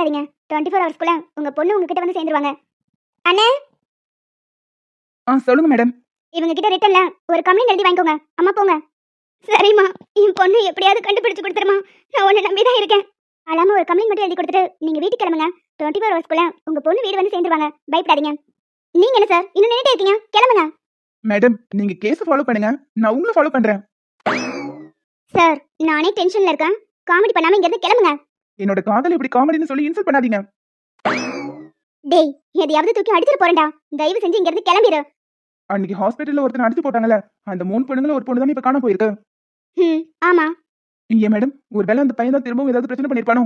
பயப்படாதீங்க. 24 ஹவர்ஸ்க்குள்ள உங்க பொண்ணு உங்ககிட்ட வந்து சேர்ந்துருவாங்க. அண்ணே, சொல்லுங்க மேடம். இவங்க கிட்ட ரிட்டன்ல ஒரு கம்ப்ளைண்ட் எழுதி வாங்கிக்கோங்க. அம்மா போங்க. சரிம்மா, என் பொண்ணு எப்படியாவது கண்டுபிடிச்சு கொடுத்துருமா. நான் உன்னை நம்பி தான் இருக்கேன். அழாம ஒரு கம்ப்ளைண்ட் மட்டும் எழுதி கொடுத்துட்டு நீங்க வீட்டுக்கு கிளம்புங்க. 24 ஹவர்ஸ்க்குள்ள உங்க பொண்ணு வீடு வந்து சேர்ந்துருவாங்க. பயப்படாதீங்க. நீங்க என்ன சார் இன்னும் நின்னுட்டே இருக்கீங்க? கிளம்புங்க. மேடம், நீங்க கேஸ் ஃபாலோ பண்ணுங்க, நான் உங்களை ஃபாலோ பண்றேன். சார், நானே டென்ஷன்ல இருக்கேன். காமெடி பண்ணாம இங்க இருந்து கிளம்புங்க. என்னோட காதல் இப்படி காமெடின்னு சொல்லி இன்சல்ட் பண்ணாதீங்க. டேய், எதையாவது தூக்கி அடிச்சிட்டு போறேன்டா. தயவு செஞ்சு இங்க இருந்து கிளம்பிடு. அன்னைக்கு ஹாஸ்பிட்டல்ல ஒருத்தன் அடிச்சு போட்டாங்கல்ல, அந்த 3 பொண்ணுங்கள ஒரு பொண்ணு தானே இப்ப காணாம போயிருக்கு. ஆமா. ஏன் மேடம், ஒருவேளை அந்த பையன் தான் திரும்பவும் ஏதாவது பிரச்சனை பண்ணிருப்பானோ?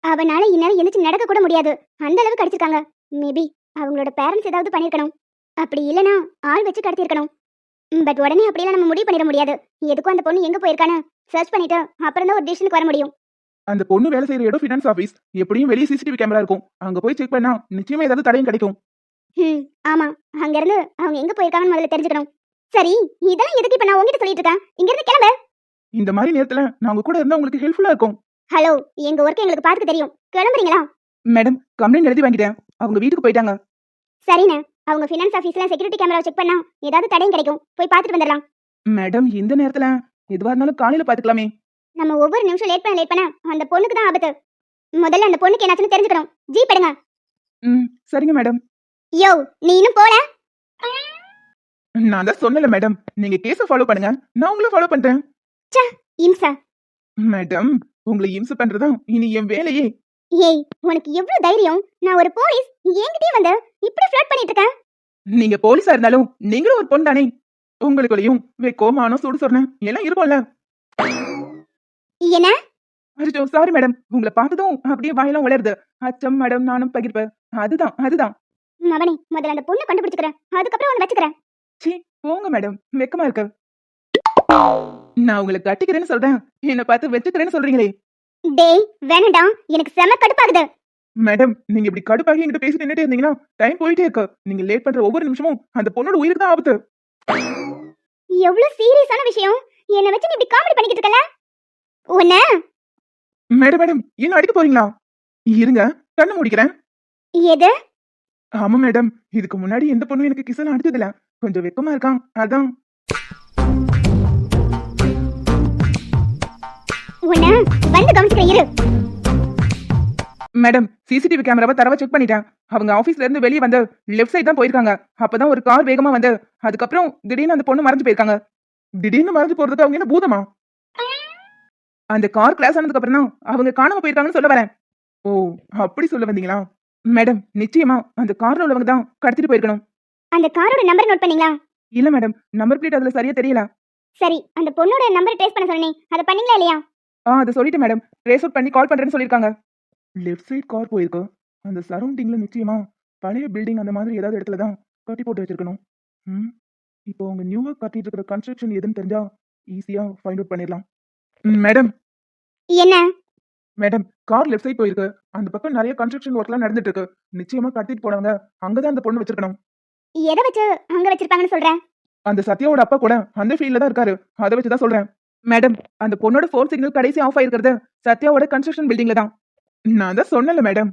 அவனால இந்நேரம் எந்திரிச்சு நடக்க கூட முடியாது. அந்த அளவுக்கு அடிச்சிருக்காங்க. மேபி அவங்களோட பேரண்ட்ஸ் ஏதாவது பண்ணிருக்கணும். அப்படி இல்லனா ஆள் வச்சு கடத்திருக்கணும். பட் உடனே அப்படியெல்லாம் நம்ம முடிவு பண்ணிட முடியாது. எதுக்கும் அந்த பொண்ணு எங்க போயிருக்கான்னு சர்ச் பண்ணிட்டு அப்புறம் தான் ஒரு டிசிஷனுக்கு வர முடியும். அந்த பொண்ணு வேலை செய்யற இடம் ஃபினான்ஸ் ஆபீஸ். எப்படியும் வெளியே சிசிடிவி கேமரா இருக்கும். அங்க போய் செக் பண்ணா நிச்சயமா ஏதாவது தடயம் கிடைக்கும். ஆமா. அங்க இருந்து அவங்க எங்க போயிருக்காங்கன்னு முதல்ல தெரிஞ்சுக்கணும். சரி, இதெல்லாம் எதுக்கு இப்ப நான் உங்ககிட்ட சொல்லிட்டு இருக்கேன்? இங்க இருந்து கிளம்பு. இந்த மாதிரி நேரத்துல நாங்க கூட இருந்தா உங்களுக்கு ஹெல்ப்ஃபுல்லா இருக்கும். ஹலோ, எங்க ஒர்க் எங்களுக்கு பார்த்துக்க தெரியும். கிளம்புறீங்களா? மேடம், கம்ப்ளைண்ட் எழுதி வாங்கிட்டேன். அவங்க வீட்டுக்கு போயிட்டாங்க. சரிண்ணே, அவங்க ஃபினான்ஸ் ஆபீஸ்ல செக்யூரிட்டி கேமரா செக் பண்ணா ஏதாவது தடயம் கிடைக்கும். போய் பார்த்துட்டு வந்துடலாம். மேடம், இந்த நேரத்துல எதுவா இருந்தாலும் காலையில பாத்துக்கலாமே. நம்ம ஒவ்வொரு நிமிஷம் லேட் பண்ண அந்த பொண்ணுக்கு தான் ஆபத்து. முதல்ல அந்த பொண்ணுக்கு என்னாச்சுன்னு தெரிஞ்சுக்கணும். ஜீப் எடுங்க. சரிங்க மேடம். யோ, நீ இன்னும் போல? நான் தான் சொன்னல மேடம், நீங்க கேஸ ஃபாலோ பண்ணுங்க, நான் உங்களை ஃபாலோ பண்றேன். இம்சா. மேடம், உங்களை இம்ச பண்றதா இனி என் வேலையே. ஏய், உனக்கு எவ்வளவு தைரியம்? நான் ஒரு போலீஸ், என்கிட்டயே வந்து இப்படி ஃப்ளர்ட் பண்ணிட்டு இருக்க? நீங்க போலீஸா இருந்தாலும் நீங்களும் ஒரு பொண்ணு தானே. உங்களுக்குள்ளயும் வெக்கோமானோ சுடு சொன்னேன் எல்லாம் இருக்கும்ல. என்ன? அச்சோ, சாரி மேடம், உங்களை பார்த்ததும் அப்படியே வாயெல்லாம் உளருது. அச்சம் மேடம், நானும் பகிர்ப்பேன். அதுதான். மவனே, முதல்ல அந்த பொண்ணை கண்டுபிடிச்சுக்கிறேன், அதுக்கப்புறம் உன்னை வச்சுக்கிறேன். சீ, போங்க மேடம், வெக்கமா இருக்கு. நான் உங்களை கட்டிக்கிறேன்னு சொல்றேன், என்ன பார்த்து வச்சுக்கிறேன்னு சொல்றீங்களே. டேய், வேணாம்டா, எனக்கு செம கடுப்பாகுது. மேடம், நீங்க இப்படி கடுப்பாகி என்கிட்ட பேசி நின்னுட்டே இருந்தீங்கன்னா டைம் போயிட்டே இருக்கு. நீங்க லேட் பண்ற ஒவ்வொரு நிமிஷமும் அந்த பொண்ணோட உயிருக்கு தான் ஆபத்து. எவ்வளவு சீரியஸான விஷயம். என்ன வச்சு நீ இப்படி காமெடி பண்ணிக்கிட்டு இருக்கல? உன்ன மேடம், என்ன அடிக்க போறீங்களா? இருங்க, கண்ணு மூடிக்கிறேன். எது? ஆமா மேடம், இதுக்கு முன்னாடி எந்த பொண்ணும் எனக்கு கிஸ் எல்லாம் அடிச்சதில்ல. கொஞ்சம் வெக்கமா இருக்கான், அதான். உன்ன வந்து கவனிச்சுக்கிறேன், இரு. மேடம், சிசிடிவி கேமராவை தரவா செக் பண்ணிட்டேன். அவங்க ஆபீஸ்ல இருந்து வெளியே வந்து லெஃப்ட் சைடு தான் போயிருக்காங்க. அப்பதான் ஒரு கார் வேகமா வந்து அதுக்கப்புறம் திடீர்னு அந்த பொண்ணு மறைஞ்சு போயிருக்காங்க. திடீர்னு மறைஞ்சு போறதுக்கு அவங்க என்ன பூதமா? அந்த கார் கிளாஸ் ஆனதுக்கு அப்புறம் தான் அவங்க காணாம போயிருக்காங்கன்னு சொல்ல வரேன். ஓ, அப்படி சொல்ல வந்தீங்களா? மேடம், நிச்சயமா அந்த கார்ல உள்ளவங்க தான் கடத்திட்டு போயிருக்கணும். அந்த காரோட நம்பர் நோட் பண்ணீங்களா? இல்ல மேடம், நம்பர் பிளேட் அதுல சரியா தெரியல. சரி, அந்த பொண்ணோட நம்பர் ட்ரேஸ் பண்ண சொன்னேன், அத பண்ணீங்களா இல்லையா? அதை சொல்லிட்டு மேடம், ட்ரேஸ் அவுட் பண்ணி கால் பண்றேன்னு சொல்லிருக்காங்க. லெஃப்ட் சைடு கார் போயிருக்கு. அந்த சரௌண்டிங்ல நிச்சயமா பழைய பில்டிங் அந்த மாதிரி ஏதாவது இடத்துல தான் கட்டி போட்டு வச்சிருக்கணும். இப்போ அவங்க நியூவா கட்டிட்டு இருக்கிற கன்ஸ்ட்ரக்ஷன் எதுன்னு தெரிஞ்சா ஈஸியா ஃபைண்ட் அவுட் பண்ணிடலாம். மேடம். என்ன? மேடம், கார் லெஃப்ட் சைடு போயிருக்கு. அந்த பக்கம் நிறைய கன்ஸ்ட்ரக்ஷன் ஒர்க்லாம் நடந்துட்டு இருக்கு. நிச்சயமா கட்டிட்டு போனவங்க அங்கதான் அந்த பொண்ணு வச்சிருக்கணும். எதை வச்சு அங்க வச்சிருப்பாங்கன்னு சொல்றேன்? அந்த சத்யாவோட அப்பா கூட அந்த ஃபீல்ட்ல தான் இருக்காரு. அதை வச்சுதான் சொல்றேன். மேடம், அந்த பொண்ணோட ஃபோன் சிக்னல் கடைசி ஆஃப் ஆயிருக்கிறது சத்யாவோட கன்ஸ்ட்ரக்ஷன் பில்டிங்ல தான். நான் தான் சொன்னல மேடம்.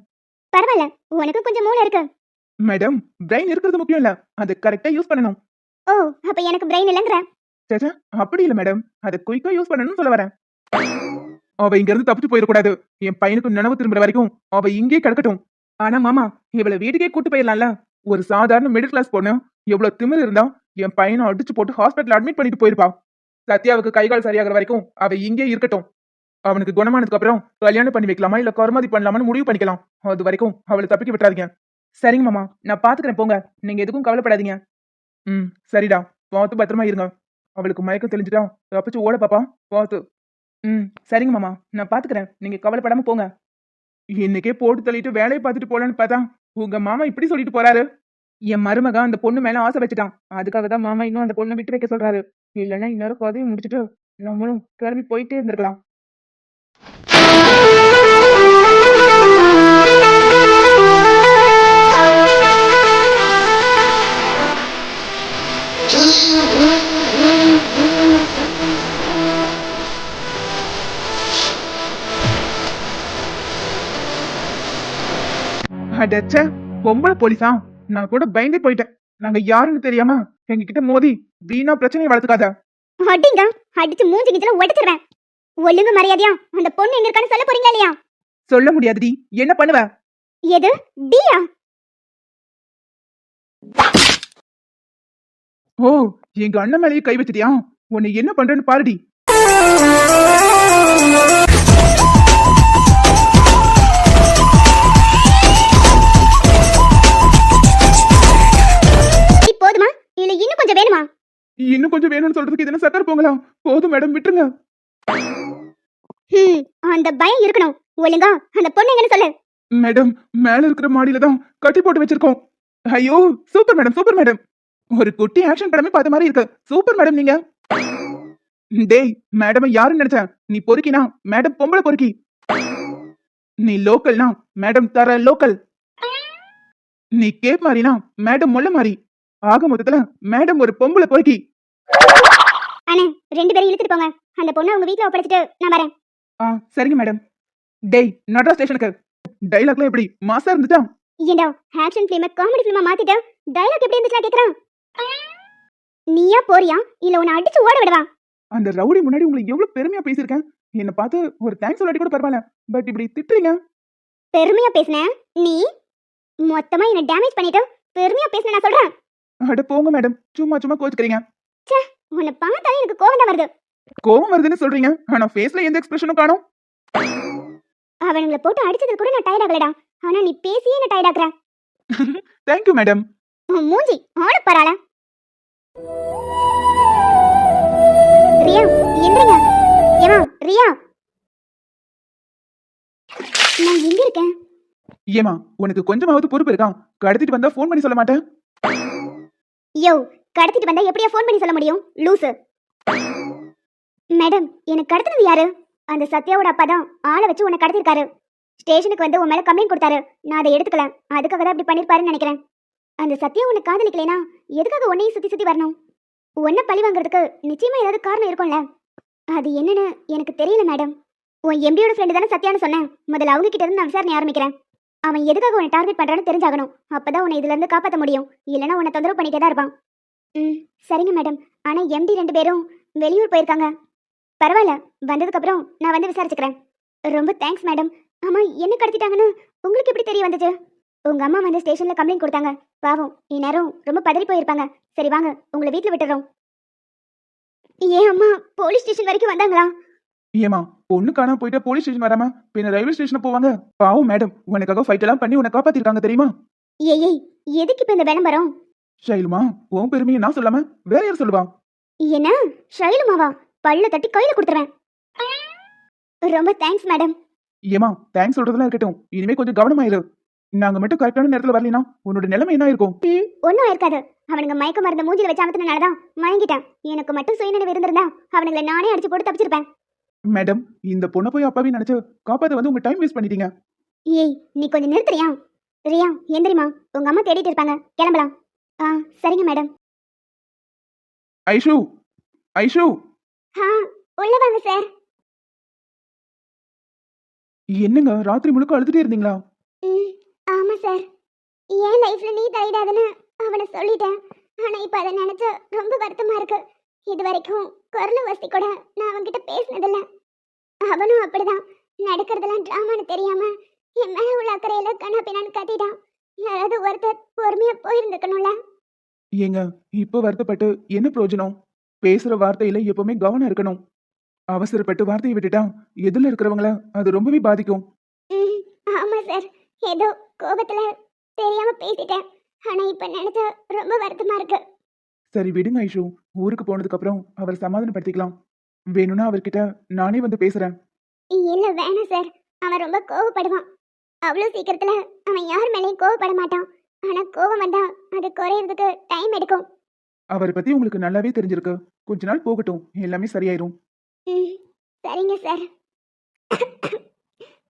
பரவாயில்ல, உனக்கு கொஞ்சம் மூளை இருக்கு. மேடம், பிரெயின் இருக்கிறது முக்கியம் இல்ல, அது கரெக்டா யூஸ் பண்ணணும். ஓ, அப்ப எனக்கு பிரெயின் இல்லங்கற? சேச்சா, அப்படி இல்ல மேடம், அதை குயிக்கா யூஸ் பண்ணணும்னு சொல்ல வரேன். அவ இங்க இருந்து தப்பிச்சு போயிடக்கூடாது. என் பையனுக்கு நினைவு திரும்புற வரைக்கும் அவ இங்கே கிடக்கட்டும். ஆனா மாமா, இவளை வீட்டுக்கே கூட்டு போயிடலாம்ல. ஒரு சாதாரண மிடில் கிளாஸ் பொண்ணு எவ்வளவு திமிரு இருந்தா என் பையனை அடிச்சு போட்டு ஹாஸ்பிட்டல் அட்மிட் பண்ணிட்டு போயிருப்பா. சத்யாவுக்கு கைகால் சரியாகிற வரைக்கும் அவ இங்கே இருக்கட்டும். அவனுக்கு குணமானதுக்கு அப்புறம் கல்யாணம் பண்ணி வைக்கலாமா இல்ல கருமாதி பண்ணலாமான்னு முடிவு பண்ணிக்கலாம். அது வரைக்கும் அவளை தப்பிக்க விட்டுறாதீங்க. சரிங்க மாமா, நான் பாத்துக்கிறேன், போங்க. நீங்க எதுக்கும் கவலைப்படாதீங்க. சரிடா, பார்த்து பத்திரமா இருங்க. அவளுக்கு மயக்கம் தெளிஞ்சுட்டா தப்பிச்சு ஓட பாப்பா, பார்த்து. சரிங்க மாமா, நான் பாத்துக்கிறேன், நீங்க கவலைப்படாம போங்க. இன்னைக்கே போட்டு தள்ளிட்டு வேலையை பார்த்துட்டு போலான்னு பார்த்தா உங்க மாமா இப்படி சொல்லிட்டு போறாரு. என் மருமக அந்த பொண்ணு மேல ஆசை வச்சுட்டான். அதுக்காக தான் மாமா இன்னும் அந்த பொண்ணை விட்டு வைக்க சொல்றாரு. இல்லைன்னா இன்னொரு கதையை முடிச்சுட்டு நம்மளும் கிளம்பி போயிட்டே இருந்திருக்கலாம். அடச்சே, பொம்பளை போலீஸா? நான் கூட பயந்தே போயிட்டேன். நாங்க யாருன்னு தெரியாம எங்க கிட்ட மோதி வீணா பிரச்சனையை வளர்த்துக்காத. அடிங்க, அடிச்சு மூஞ்சி கிஞ்சில உடைச்சிருவேன். ஒழுங்கு மரியாதையா அந்த பொண்ணு எங்க இருக்கான்னு சொல்ல போறீங்களா இல்லையா? சொல்ல முடியாதுடி. என்ன பண்ணுவ? எது? டியா? ஓ, எங்க அண்ணன் மேலேயே கை வச்சிட்டியா? உன்னை என்ன பண்றேன்னு பாருடி. போதுமா இல்ல இன்னும் கொஞ்சம் வேணுமா? இன்னும் கொஞ்சம் வேணும்னு சொல்றதுக்கு இதெல்லாம் சக்கரை போங்களா? போதும் மேடம், விட்டுருங்க. அந்த பயம் இருக்கணும். ஒழுங்கா அந்த பொண்ணு எங்கன்னு சொல்லு. மேடம், மேல இருக்கிற மாடியில தான் கட்டி போட்டு வச்சிருக்கோம். ஐயோ, சூப்பர் மேடம், சூப்பர் மேடம். ஒரு குட்டி ஆக்ஷன் படமே பார்த்த மாதிரி இருக்கு. சூப்பர் மேடம் நீங்க. டேய், மேடம் யாருன்னு நினைச்ச? நீ பொறுக்கினா மேடம் பொம்பளை பொறுக்கி. நீ லோக்கல்னா மேடம் தர லோக்கல். நீ கேப் மாறினா மேடம் மொல்ல மாறி. ஆக மொத்தத்துல மேடம் ஒரு பொம்பளை பொறுக்கி. அண்ணே, 2 பேரும் இழுத்துட்டு போங்க. அந்த பொண்ணை உங்க வீட்ல ஒப்படைச்சிட்டு நான் வரேன். சரிங்க மேடம். டேய், நடரா ஸ்டேஷனுக்கு. டைலாக்லாம் எப்படி மாசா இருந்துச்சா? ஏண்டா, ஆக்ஷன் ஃபிலிமை காமெடி ஃபிலிமா மாத்திட்டு டயலாக் எப்படி இருந்துச்சு கேக்குறான். நீயா போறியா இல்ல உன்னை அடிச்சு ஓட விடவா? அந்த ரவுடி முன்னாடி உங்களை எவ்வளவு பெருமையா பேசியிருக்கேன். என்ன பார்த்து ஒரு தேங்க்ஸ் சொல்லாட்டி கூட பரவாயில்ல. பட் இப்படி திட்டுறீங்க. பெருமையா பேசுனேன்? நீ மொத்தமா என்ன டேமேஜ் பண்ணிட்டு பெருமையா பேசுன நான் சொல்றேன். அட போங்க மேடம், சும்மா சும்மா கோச்சுக்கிறீங்க. உன்னை பார்த்தாலே எனக்கு கோவம் தான் வருது. கோவம் வருதுன்னு சொல்றீங்க, ஆனா ஃபேஸ்ல எந்த எக்ஸ்பிரஷனும் காணோம். அவனுங்களை போட்டு அடிச்சது கூட நான் டயர்ட் ஆகலடா. ஆனா நீ பேசியே என்ன டயர்ட் ஆக்குற. Thank you madam. உன் மூஞ்சி ஆள பரால. ரியா, எந்திரிங்க. ஏமா ரியா, நான் எங்க இருக்கேன்? ஏமா, உனக்கு கொஞ்சமாவது பொறுப்பு இருக்கா? கடத்திட்டு வந்தா ஃபோன் பண்ணி சொல்ல மாட்டேன். யோ, கடத்திட்டு வந்தா எப்படியா ஃபோன் பண்ணி சொல்ல முடியும்? லூசு. மேடம், எனக்கு கடத்தினது யாரு? அந்த சத்யாவோட அப்பா தான் ஆளை வச்சு உன்னை கடத்திருக்காரு. ஸ்டேஷனுக்கு வந்து உன் மேல கம்ப்ளைண்ட் கொடுத்தாரு. நான் அதை எடுத்துக்கல. அதுக்காக தான் அப்படி பண்ணிருப்பாருன்னு நினைக்கிறேன். அந்த சத்யா உன்னை காதலிக்கலைனா எதுக்காக உன்னையும் சுத்தி சுத்தி வரணும்? உன்னை பழி வாங்குறதுக்கு நிச்சயமா ஏதாவது காரணம் இருக்கும்ல. அது என்னன்னு எனக்கு தெரியல மேடம். உன் எம்பியோட ஃப்ரெண்டு தானே சத்யான்னு சொன்னேன். முதல்ல அவங்க கிட்ட இருந்து நான் விசாரணை ஆரம்பிக்கிறேன். அவன் எதுக்காக உன்னை டார்கெட் பண்றான்னு தெரிஞ்சாகணும். அப்பதான் உன்னை இதுல இருந்து காப்பாற்ற முடியும். இல்லைன்னா உன்னை தொந்தரவு பண்ணிட்டே தான் இருப்பான். சரிங்க மேடம். ஆனா எம்டி 2 பேரும் வெளியூர் போயிருக்காங்க. பரவாயில்ல, வந்ததுக்கு அப்புறம் நான் வந்து விசாரிச்சுக்கிறேன். ரொம்ப தேங்க்ஸ் மேடம். ஆமா, என்ன கடத்திட்டாங்கன்னு உங்களுக்கு எப்படி தெரிய வந்துச்சு? உங்க அம்மா வந்து ஸ்டேஷன்ல கம்ப்ளைண்ட் கொடுத்தாங்க. பாவம், இந்நேரம் ரொம்ப பதறி போயிருப்பாங்க. சரி வாங்க, உங்களை வீட்டுல விட்டுறோம். ஏன் அம்மா போலீஸ் ஸ்டேஷன் வரைக்கும் வந்தாங்களா? ஏமா, பொண்ணு காணாம போயிட்டா போலீஸ் ஸ்டேஷன் வராம பின்ன ரயில்வே ஸ்டேஷன் போவாங்க? பாவம் மேடம், உனக்காக ஃபைட் எல்லாம் பண்ணி உன்னை காப்பாத்திருக்காங்க தெரியுமா? ஏய், எதுக்கு இப்ப இந்த விளம்பரம்? ஷைலுமா, உன் பெருமையை நான் சொல்லாம வேற யார் சொல்லுவா? என்ன ஷைலுமாவா? பல்ல தட்டி கையில கொடுத்துறேன். ரொம்ப தேங்க்ஸ் மேடம். ஏமா, தேங்க்ஸ் சொல்றதெல்லாம் இருக்கட்டும். இனிமே கொஞ்சம் கவனமாயிரு. நாங்க மட்டும் கரெக்டான நேரத்துல வரலைனா உன்னோட நிலைமை என்ன இருக்கும்? ஒன்னும் இருக்காது. அவனுங்க மயக்க மருந்து மூஞ்சில வச்சு அமர்த்தினாலதான் மயங்கிட்டேன். எனக்கு மட்டும் சுயநினைவு இருந்திருந்தா அவனுங்களை நானே அடிச்சு போட்டு தப்பிச்சிருப்பேன். மேடம், இந்த பொண்ணை போய் அப்பாவே நினைச்சு காப்பாத்த வந்து உங்க டைம் வேஸ்ட் பண்ணிட்டீங்க. ஏய், நீ கொஞ்சம் நிறுத்துறியா? ரியா, எந்திரிமா. உங்க அம்மா தேடிட்டு இருப்பாங்க. கிளம்பலாம். சரிங்க மேடம். ஐஷு, ஐஷு. உள்ள வாங்க சார். என்னங்க, ராத்திரி முழுக்க அழுதுட்டே இருந்தீங்களா? ஆமா சார். என் லைஃப்ல நீ தலையிடாதுன்னு அவனை சொல்லிட்டேன். ஆனா இப்ப அதை நினைச்சு ரொம்ப வருத்தமா இருக்கு. இது வரைக்கும் குரல் வசதி கூட நான் அவன்கிட்ட பேசினதில்ல. அவனும் அப்படிதான். நடக்கிறதெல்லாம் டிராமான்னு தெரியாம என் மேல உள்ள அக்கறையில கண்ணா பின்னான்னு கத்திட்டான். யாராவது ஒருத்தர் பொறுமையா போயிருந்துக்கணும்ல. ஏங்க, இப்போ வருத்தப்பட்டு என்ன பிரயோஜனம்? பேசுற வார்த்தையில எப்பவுமே கவனம் இருக்கணும். அவசரப்பட்டு வார்த்தையை விட்டுட்டா எதுல இருக்கிறவங்கள அது ரொம்பவே பாதிக்கும். ஆமா சார், ஏதோ கோபத்துல தெரியாம பேசிட்டேன். ஆனா இப்ப நினைச்சா ரொம்ப வருத்தமா இருக்கு. சரி விடுங்க ஐஷு, ஊருக்கு போனதுக்கு அப்புறம் அவர் சமாதானப்படுத்திக்கலாம். வேணும்னா அவர்கிட்ட நானே வந்து பேசுறேன். இல்ல வேணாம் சார், அவன் ரொம்ப கோவப்படுவான். அவ்வளவு சீக்கிரத்துல அவன் யார் மேலேயும் கோவப்பட மாட்டான். ஆனா கோவம் வந்தா அது குறையறதுக்கு டைம் எடுக்கும். அவரை பத்தி உங்களுக்கு நல்லாவே தெரிஞ்சிருக்கு. கொஞ்ச நாள் போகட்டும், எல்லாமே சரியாயிரும். சரிங்க சார்.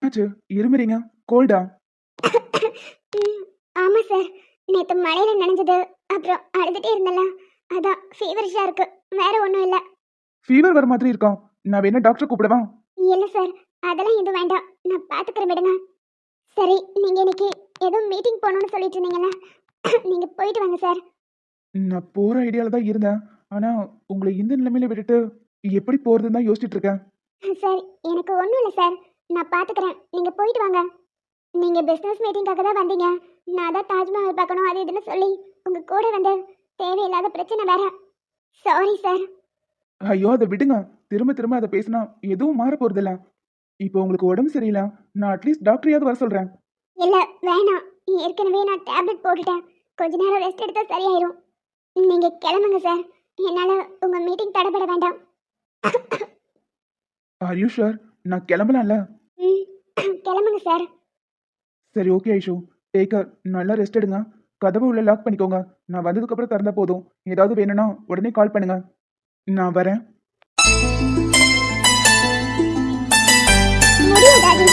ஆச்சு, இருமுறீங்க? கோல்டா? ஆமா சார், நேத்து மழையில நனைஞ்சது, அப்புறம் அழுதுட்டே இருந்தல, அதான் ஃபீவரிஷா இருக்கு. வேற ஒண்ணும் இல்ல. ஃபீவர் வர மாதிரி இருக்கா? நான் வேணா டாக்டர் கூப்பிடவா? இல்ல சார், அதெல்லாம் எதுவும் வேண்டாம். நான் பாத்துக்கிறேன், விடுங்க. சரி, நீங்க இன்னைக்கு ஏதோ மீட்டிங் போகணும்னு சொல்லிட்டு இருந்தீங்கல்ல, நீங்க போயிட்டு வாங்க சார். நான் போற ஐடியால தான் இருந்தேன். ஆனா உங்களை இந்த நிலைமையில விட்டுட்டு எப்படி போறதுன்னு தான் யோசிச்சுட்டு இருக்கேன். சார், எனக்கு ஒன்றும் இல்லை சார். நான் பார்த்துக்கிறேன். நீங்க போயிட்டு வாங்க. நீங்க பிசினஸ் மீட்டிங்காக தான் வந்தீங்க. நான் தான் தாஜ்மஹால் பார்க்கணும் அது இதுன்னு சொல்லி உங்க கூட வந்து தேவையில்லாத பிரச்சனை வேற. Sorry sir. ஐயோ அதை விடுங்க. திரும்ப திரும்ப அதை பேசினா எதுவும் மாற போறதில்ல. இப்போ உங்களுக்கு உடம்பு சரியில்லை, நான் அட்லீஸ்ட் டாக்டரையாவது வர சொல்றேன். இல்லை வேணாம். ஏற்கனவே நான் டேப்லெட் போட்டுட்டேன். கொஞ்ச நேரம் ரெஸ்ட் எடுத்தா சரியாயிரும். நீங்க கிளம்புங்க சார். என்னால உங்க மீட்டிங் தடைபட வேண்டாம். Are you sure? நான் கிளம்பலாம்ல? ம், கிளம்புங்க சார். சரி ஓகே ஐஷு, டேக் நல்லா ரெஸ்ட் எடுங்க. கதவை உள்ள லாக் பண்ணிக்கோங்க. நான் வந்ததுக்கு அப்புறம் திறந்தா போதும். ஏதாவது வேணும்னா உடனே கால் பண்ணுங்க. நான் வரேன். முடியும் டாடி.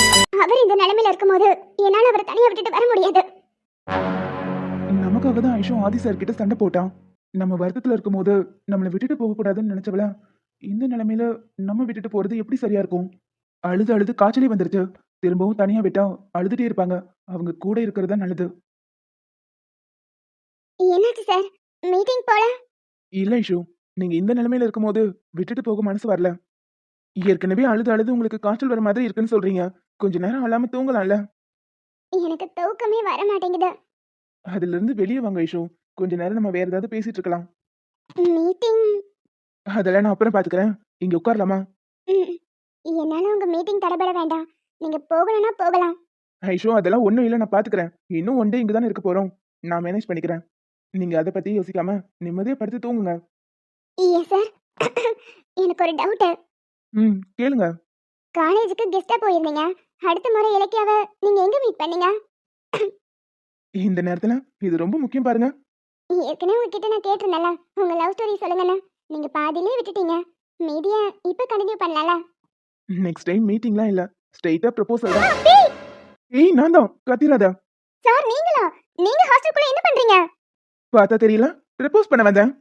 அவர் இந்த நிலைமையில இருக்கும்போது என்னால அவரை தனியா விட்டுட்டு வர முடியாது. நமக்காக தான் ஐஷு ஆதி சார் கிட்ட சண்டை போட்டான். நம்ம வருத்தத்துல இருக்கும்போது நம்மளை விட்டுட்டு போக கூடாதுன்னு நினைச்சவள இந்த நிலைமையில நம்ம விட்டுட்டு போறது எப்படி சரியா இருக்கும்? அழுது அழுது காய்ச்சலே வந்துருச்சு. திரும்பவும் தனியா விட்டா அழுதுட்டே இருப்பாங்க. அவங்க கூட இருக்கிறது தான் நல்லது. என்னாச்சு சார்? மீட்டிங் போல? இல்ல ஐஷு, நீங்க இந்த நிலைமையில இருக்கும்போது விட்டுட்டு போக மனசு வரல. ஏற்கனவே அழுது அழுது உங்களுக்கு காய்ச்சல் வர மாதிரி இருக்குன்னு சொல்றீங்க. கொஞ்ச நேரம் அழாம தூங்கலாம்ல? எனக்கு தூக்கமே வர மாட்டேங்குது. அதுல இருந்து வெளியே வாங்க ஐஷு. கொஞ்ச நேரம் நம்ம வேற ஏதாவது பேசிட்டு இருக்கலாம். மீட்டிங்? அதெல்லாம் நான் அப்புறம் பாத்துக்கிறேன். இங்க உட்காரலாமா? ம், என்னால உங்க மீட்டிங் தடைபட வேண்டாம். நீங்க போகணும்னா போகலாம். ஐஷோ அதெல்லாம் ஒண்ணும் இல்ல, நான் பாத்துக்கிறேன். இன்னும் ஒன் டே இங்க தானே இருக்க போறோம். நான் மேனேஜ் பண்ணிக்கிறேன். நீங்க அதை பத்தி யோசிக்காம நிம்மதியா படுத்து தூங்குங்க. ஏன் சார்? எனக்கு ஒரு டவுட். கேளுங்க. காலேஜுக்கு கெஸ்டா போயிருந்தீங்க. அடுத்த முறை இலக்கியாவை நீங்க எங்க மீட் பண்ணீங்க? இந்த நேரத்துல இது ரொம்ப முக்கியம் பாருங்க. ஏற்கனவே உங்ககிட்ட நான் கேட்டிருந்தேன்ல, உங்க லவ் ஸ்டோரி சொல்லுங்கன்னு. நீங்க பாதியிலே விட்டுட்டீங்க. மீதிய இப்ப கண்டினியூ பண்ணலாம்ல? நெக்ஸ்ட் டைம் மீட்டிங்லாம் இல்ல, ஸ்ட்ரைட்டா ப்ரொபோசல் தான். ஏய் நான் தான், கத்திராத. சார் நீங்களா? நீங்க ஹாஸ்டலுக்குள்ள என்ன பண்றீங்க? பார்த்தா தெரியல, ப்ரப்போஸ் பண்ண வந்தேன்.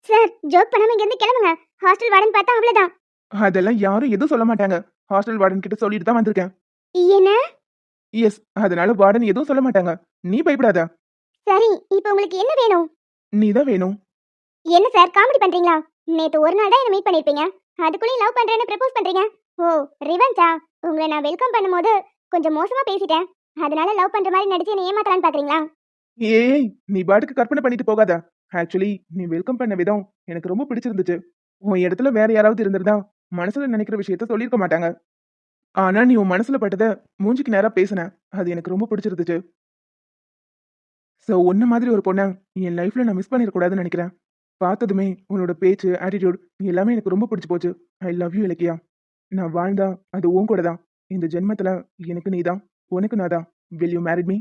சார் ஜோக் பண்ணாம இங்க இருந்து கிளம்புங்க. ஹாஸ்டல் வார்டன் பார்த்தா அவ்வளவுதான். அதெல்லாம் யாரும் எதுவும் சொல்ல மாட்டாங்க. ஹாஸ்டல் வார்டன் கிட்ட சொல்லிட்டு தான் வந்திருக்கேன். என்ன? எஸ், அதனால வார்டன் எதுவும் சொல்ல மாட்டாங்க. நீ பயப்படாத. சரி, இப்போ உங்களுக்கு என்ன வேணும்? நீ தான் வேணும். என்ன சார் காமெடி பண்றீங்களா? நேத்து ஒரு நாள் தான் என்ன மீட் பண்ணிருப்பீங்க. அதுக்குள்ளே லவ் பண்றேன்னு ப்ரப்போஸ் பண்றீங்க. ஓ ரிவெஞ்சா? உங்களை நான் வெல்கம் பண்ணும்போது கொஞ்சம் மோசமா பேசிட்டேன். அதனால லவ் பண்ற மாதிரி நடிச்சு என்ன ஏமாத்தலான்னு பாக்குறீங்களா? ஏய் நீ பாட்டுக்கு கற்பனை பண்ணிட்டு போகாத. ஆக்சுவலி நீ வெல்கம் பண்ண விதம் எனக்கு ரொம்ப பிடிச்சிருந்துச்சு. உன் இடத்துல வேற யாராவது இருந்திருந்தா மனசுல நினைக்கிற விஷயத்த சொல்லியிருக்க மாட்டாங்க. ஆனா நீ உன் மனசுல பட்டத மூஞ்சிக்கு நேரா பேசின. அது எனக்கு ரொம்ப பிடிச்சிருந்துச்சு. ஸோ உன்ன மாதிரி ஒரு பொண்ணை என் லைஃப்ல நான் மிஸ் பண்ணிடக்கூடாதுன்னு நினைக்கிறேன். பார்த்ததுமே உன்னோட பேச்சு, ஆட்டிடியூட் எல்லாமே எனக்கு ரொம்ப பிடிச்சி போச்சு. I love you Ilakkiya. நான் வாழ்ந்தா அது உன் கூட தான். இந்த ஜென்மத்துல எனக்கு நீ தான், உனக்கு நான் தான். Will you married me?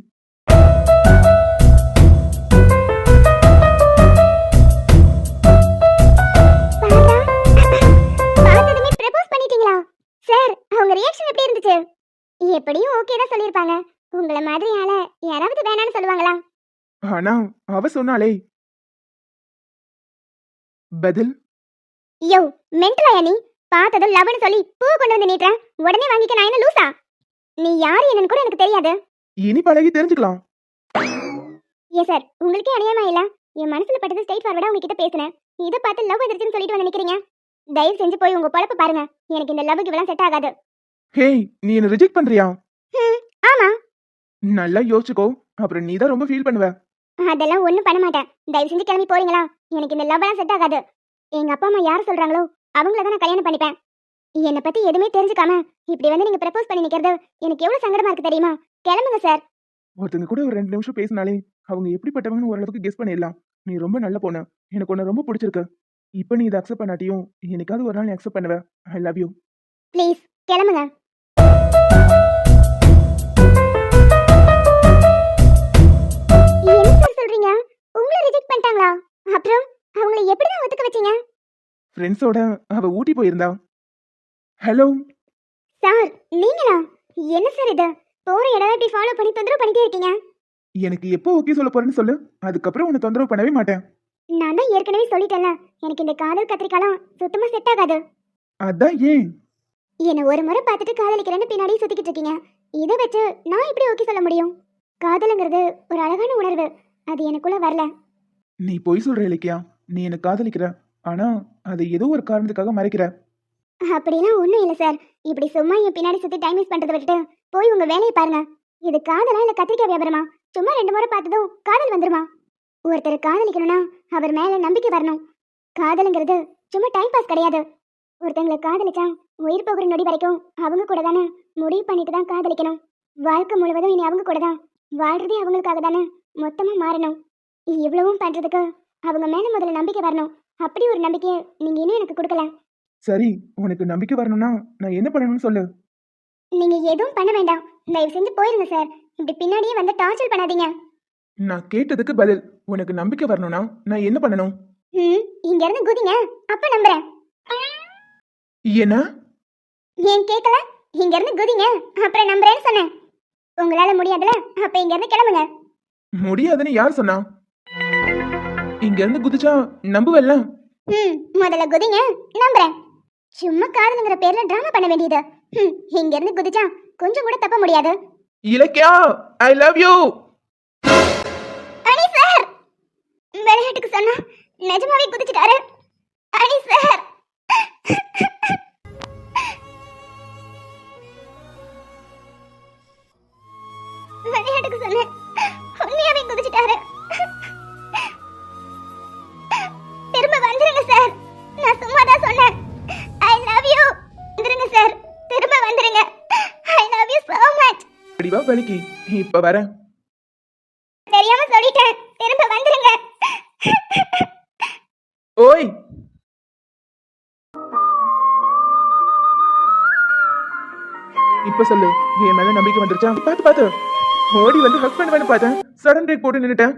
பார்த்ததுமே ப்ரப்போஸ் பண்ணிட்டீங்களா? சார் அவங்க ரியாக்ஷன் எப்படி இருந்துச்சு? எப்படியும் ஓகே தான் சொல்லிருப்பாங்க. உங்கள மாதிரி ஆள யாராவது வேணான்னு சொல்லுவாங்களா? ஆனா அவ சொன்னாலே பதில். யோ மென்டலாயா நீ? பார்த்ததும் லவ்னு சொல்லி பூ கொண்டு வந்து நீட்டுறேன். உடனே வாங்கிக்க நான் என்ன லூசா? நீ யாரு என்னன்னு கூட எனக்கு தெரியாது. இனி பழகி தெரிஞ்சுக்கலாம். ஏன் சார் உங்களுக்கே அநியாயமா இல்ல? என் மனசுல பட்டது ஸ்ட்ரைட் ஃபார்வர்டா உங்ககிட்ட பேசுனேன். இதை பார்த்து லவ் வந்துருச்சுன்னு சொல்லிட்டு வந்து நிக்கிறீங்க. தயவு செஞ்சு போய் உங்க பொழப்பு பாருங்க. எனக்கு இந்த லவ்வுக்கு இவெல்லாம் செட் ஆகாது. ஹேய் நீ என்ன ரிஜெக்ட் பண்றியா? ஆமா. நல்லா யோசிச்சுக்கோ, அப்புறம் நீ தான் ரொம்ப ஃபீல் பண்ணுவ. அதெல்லாம் ஒண்ணும் பண்ண மாட்டேன். தயவு செஞ்சு கிளம்பி போறீங்களா? எனக்கு இந்த லவ் எல்லாம் செட் ஆகாது. எங்க அப்பா அம்மா யார் சொல்றாங்களோ அவங்கள தான் நான் கல்யாணம் பண்ணிப்பேன். என்னை பத்தி எதுவுமே தெரிஞ்சுக்காம இப்படி வந்து நீங்க ப்ரப்போஸ் பண்ணி நிக்கிறது எனக்கு எவ்வளவு சங்கடமா இருக்கு தெரியுமா? கிளம்புங்க சார். ஒருத்தங்க கூட ஒரு 2 நிமிஷம் பேசினாலே அவங்க எப்படிப்பட்டவங்கன்னு ஓரளவுக்கு கெஸ் பண்ணிடலாம். நீ ரொம்ப நல்ல பொண்ணு, எனக்கு உன்னை ரொம்ப பிடிச்சிருக்கு. இப்போ நீ இதை அக்செப்ட் பண்ணாட்டியும் என்னைக்காவது ஒரு நாள் நீ அக்செப்ட் பண்ணுவ. I love you. ப்ளீஸ் கிளம்புங்க. என்ன சார் சொல்றீங்க? உங்களை ரிஜெக்ட் பண்ணிட்டாங்களா? அப்புறம் அவங்களை எப்படி தான் ஒத்துக்க வச்சீங்க? ஃப்ரெண்ட்ஸோட அவ ஊட்டி போயிருந்தா. ஹலோ சார் நீங்களா? என்ன சார் இது? போற இடம் இப்படி ஃபாலோ பண்ணி தொந்தரவு பண்ணிட்டே இருக்கீங்க. எனக்கு எப்போ ஓகே சொல்ல போறேன்னு சொல்லு, அதுக்கப்புறம் உன்னை தொந்தரவு பண்ணவே மாட்டேன். நான் தான் ஏற்கனவே சொல்லிட்டேன்ல, எனக்கு இந்த காதல் கத்திரிக்காலாம் சுத்தமா செட் ஆகாது. அதான் ஏன்? என்ன ஒரு முறை பார்த்துட்டு காதலிக்கிறேன்னு பின்னாடியே சுத்திக்கிட்டு இருக்கீங்க. இதை வச்சு நான் எப்படி ஓகே சொல்ல முடியும்? காதலுங்கிறது ஒரு அழகான உணர்வு, அது எனக்குள்ள வரல. நீ பொய் சொல்ற இலக்கியா. நீ என்ன காதலிக்கிற, ஆனா அதை ஏதோ ஒரு காரணத்துக்காக மறைக்கிற. அப்படிலாம் ஒன்றும் இல்லை சார். இப்படி சும்மா என் பின்னாடி சுற்றி டைம் வேஸ்ட் பண்ணுறதை விட்டுட்டு போய் உங்கள் வேலையை பாருங்க. இது காதலா இல்லை கத்திரிக்காய் வியாபாரமா? சும்மா 2 முறை பார்த்ததும் காதல் வந்துருமா? ஒருத்தர் காதலிக்கணும்னா அவர் மேலே நம்பிக்கை வரணும். காதலுங்கிறது சும்மா டைம் பாஸ் கிடையாது. ஒருத்தங்களை காதலிச்சா உயிர் போகிற நொடி வரைக்கும் அவங்க கூட தானே முடிவு பண்ணிட்டு தான் காதலிக்கணும். வாழ்க்கை முழுவதும் இனி அவங்க கூட தான் வாழ்றதே அவங்களுக்காக தானே மொத்தமாக மாறணும். இவ்வளவும் பண்ணுறதுக்கு அவங்க மேலே முதல்ல நம்பிக்கை வரணும். அப்படி ஒரு நம்பிக்கையை நீங்கள் இன்னும் எனக்கு கொடுக்கல. சரி, உனக்கு நம்பிக்கை வரணும்னா நான் என்ன பண்ணணும்னு சொல்லு. நீங்க எதுவும் பண்ண வேண்டாம். தயவு செஞ்சு போயிருங்க சார். இப்படி பின்னாடியே வந்து டார்ச்சர் பண்ணாதீங்க. நான் கேட்டதுக்கு பதில். உனக்கு நம்பிக்கை வரணும்னா நான் என்ன பண்ணணும்? இங்க இருந்து குதிங்க, அப்ப நம்புறேன். என்ன? ஏன் கேட்கல? இங்க இருந்து குதிங்க, அப்புறம் நம்புறேன்னு சொன்னேன். உங்களால முடியாதுல, அப்ப இங்க இருந்து கிளம்புங்க. முடியாதுன்னு யார் சொன்னா? இங்க இருந்து குதிச்சா நம்புவல்ல? முதல்ல குதிங்க, நம்புறேன். சும்மா காதலுங்கிற பேர்ல டிராமா பண்ண வேண்டியது. இங்க இருந்து குதிச்சா கொஞ்சம் கூட தப்ப முடியாது. Ilakkiya, I love you. அனி சார், விளையாட்டுக்கு சொன்னா நிஜமாவே குதிச்சிட்டாரு. அனி சார், விளையாட்டுக்கு சொன்னேன், உண்மையாவே குதிச்சிட்டாரு. திரும்ப வந்துருங்க சார், நான் சும்மா தான் சொன்னேன். I love you. வந்துருங்க சார், திரும்ப வந்துருங்க. I love you so much. அடிவா வலிக்கு, இப்ப வரேன். தெரியாம சொல்லிட்டேன், திரும்ப வந்துருங்க. ஓய், இப்ப சொல்லு, என் மேல நம்பிக்கை வந்துருச்சா? பாத்து ஓடி வந்து ஹஸ்பண்ட் வேணும் பார்த்தேன், சடன் பிரேக் போட்டு நின்னுட்டேன்.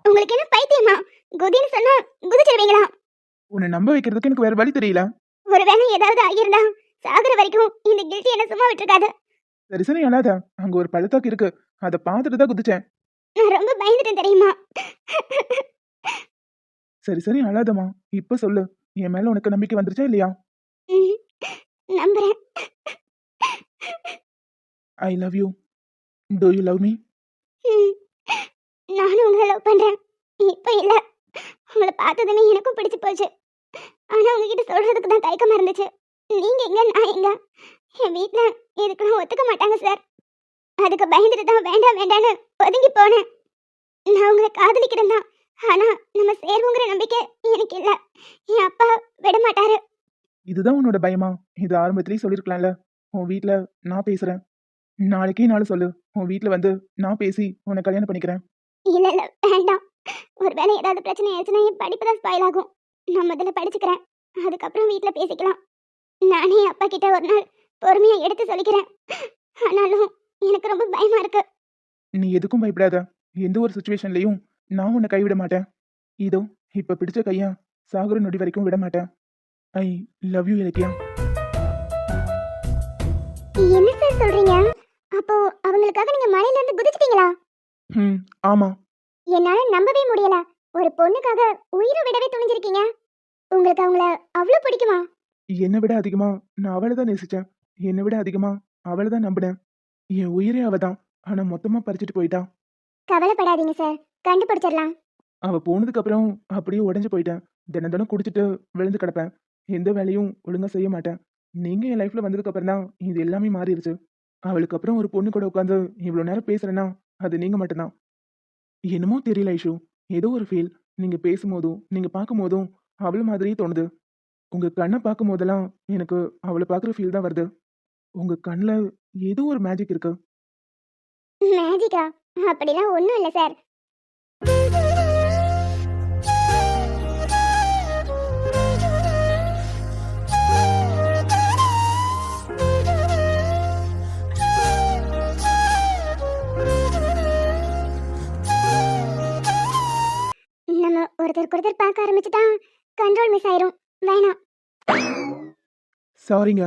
உங்களுக்கு என்ன பைத்தியமா? குதின்னு சொன்னா குதிச்சிருவீங்களா? உன்னை நம்ப வைக்கிறதுக்கு எனக்கு வேற வழி தெரியல. ஒருவேளை ஏதாவது ஆகியிருந்தா சாகுற வரைக்கும் இந்த கில்ட்டி என்ன சும்மா விட்டுருக்காது. சரி சரி அழாத, அங்க ஒரு பள்ளத்தாக்கு இருக்கு, அதை பார்த்துட்டு தான் குதிச்சேன். நான் ரொம்ப பயந்துட்டேன் தெரியுமா? சரி சரி அழாதம்மா, இப்ப சொல்லு, என் மேல உனக்கு நம்பிக்கை வந்துருச்சா இல்லையா? நம்புறேன். I love you. To you love me? நானும் உங்களை லவ் பண்றேன். இப்ப இல்ல, உங்களை பார்த்ததுமே எனக்கும் பிடிச்சு போச்சு. ஆனா உங்ககிட்ட சொல்றதுக்கு தான் தயக்கமா இருந்துச்சு. நீங்க எங்க, நான் எங்க? என் வீட்டுல இதுக்கெல்லாம் ஒத்துக்க மாட்டாங்க சார். அதுக்கு பயந்துட்டு தான் வேண்டாம் வேண்டான்னு ஒதுங்கி போனேன். நான் உங்களை காதலிக்கிறேன் தான், ஆனா நம்ம சேருவோங்கிற நம்பிக்கை எனக்கு இல்ல. என் அப்பா விட மாட்டாரு. இதுதான் உன்னோட பயமா? இது ஆரம்பத்திலேயே சொல்லிருக்கலாம்ல. உன் வீட்ல நான் பேசுறேன், நாளைக்கே நாள் சொல்லு, உன் வீட்ல வந்து நான் பேசி உன்னை கல்யாணம் பண்ணிக்கிறேன். இல்ல இல்ல வேண்டாம். ஒருவேளை ஏதாவது பிரச்சனை ஆயிடுச்சுன்னா என் படிப்பு தான் ஸ்பாயில் ஆகும். நான் முதல்ல படிச்சுக்கிறேன், அதுக்கப்புறம் வீட்டில் பேசிக்கலாம். நானே என் அப்பா கிட்ட ஒரு நாள் பொறுமையா எடுத்து சொல்லிக்கிறேன். ஆனாலும் எனக்கு ரொம்ப பயமா இருக்கு. நீ எதுக்கும் பயப்படாத, எந்த ஒரு சுச்சுவேஷன்லயும் நான் உன்னை கைவிட மாட்டேன். இதோ இப்ப பிடிச்ச கையா சாகுற நொடி வரைக்கும் விட மாட்டேன். I love you Ilakkiya. என்ன சார் சொல்றீங்க? அப்போ அவங்களுக்காக நீங்க மலையில இருந்து குதிச்சிட்டீங்களா? ஆமா. என்னால நம்பவே முடியல. ஒரு பொண்ணுக்காக உயிரை விடவே துணிஞ்சிருக்கீங்க. உங்களுக்கு அவங்கள அவ்வளவு பிடிக்குமா? என்னை விட அதிகமா நான் அவளை தான் நேசிச்சேன். என்னை விட அதிகமா அவளை தான் நம்பினேன். என் உயிரே அவ தான், ஆனா மொத்தமா பறிச்சுட்டு போயிட்டா. கவலைப்படாதீங்க சார், கண்டுபிடிச்சிடலாம். அவ போனதுக்கு அப்புறம் அப்படியே உடஞ்சு போயிட்டேன். தினம் தினம் குடிச்சிட்டு விழுந்து கிடப்பேன், எந்த வேலையும் ஒழுங்கா செய்ய மாட்டேன். நீங்க என் லைஃப்ல வந்ததுக்கு அப்புறம் தான் இது எல்லாமே மாறிடுச்சு. அவளுக்கு அப்புறம் ஒரு பொண்ணு கூட உட்காந்து இவ்வளவு நேரம் பேசுறேன்னா அது நீங்க மட்டும்தான். என்னமோ தெரியல ஐஷு, ஏதோ ஒரு ஃபீல். நீங்க பேசும்போதும் நீங்க பார்க்கும்போதும் அவள மாதிரியே தோணுது. உங்க கண்ணை பார்க்கும் போதெல்லாம் எனக்கு அவளை பார்க்குற ஃபீல் தான் வருது. உங்க கண்ணுல ஏதோ ஒரு மேஜிக் இருக்கு. மேஜிக்கா? அப்படிலாம் ஒண்ணும் இல்ல சார். நம்ம ஒருத்தருக்கு ஒருத்தர் பார்க்க ஆரம்பிச்சுட்டா கண்ட்ரோல் மிஸ் ஆயிரும். வேணாம். சாரிங்க.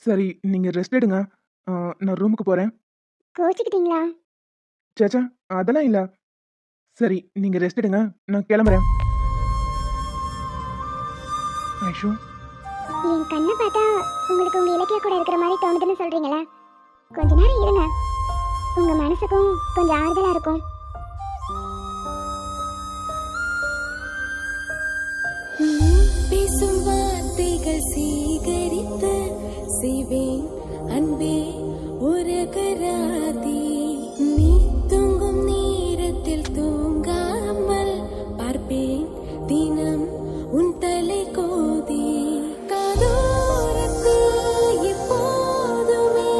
சரி, நீங்க ரெஸ்ட் எடுங்க. நான் ரூமுக்கு போறேன். கோச்சிக்கிட்டீங்களா? சேச்சா, அதெல்லாம் இல்ல. சரி, நீங்க ரெஸ்ட் எடுங்க, நான் கிளம்புறேன். ஐஷு, என் கண்ணை பார்த்தா உங்களுக்கு உங்க இலக்கிய கூட இருக்கிற மாதிரி தோணுதுன்னு சொல்றீங்களா? கொஞ்ச நேரம் இருங்க, உங்க மனசுக்கும் கொஞ்சம் ஆறுதலா இருக்கும். பேசும் வார்த்தைகள் சேகரித்து செய்வேன் அன்பே ஒரு கராதி. நீ தூங்கும் நேரத்தில் தூங்காமல் பார்ப்பேன் தினம் உன் தலை கோதி. காதோரத்தில் எப்போதுமே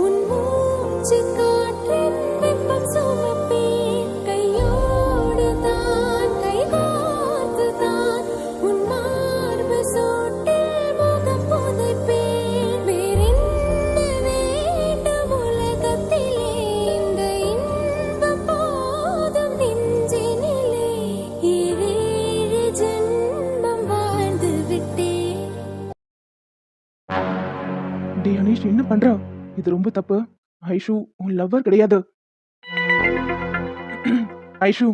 உன் மூச்சு காற்றின் வெப்பம் சுமப்பேன். கையோடு தான் கைகோர்த்து தான் உன் மார்பு சூட்டில் முகம் புதைப்பேன். வேறென்ன வேண்டும் உலகத்திலே, இந்த இன்பம் போதும் நெஞ்சினிலே. ஏழேழு ஜென்மம் வாழ்ந்து விட்டேன். டே அனீஷ், என்ன பண்ற? இது ரொம்ப தப்பு. ஐஷு உன் லவ்வர் கிடையாது. ஐஷு,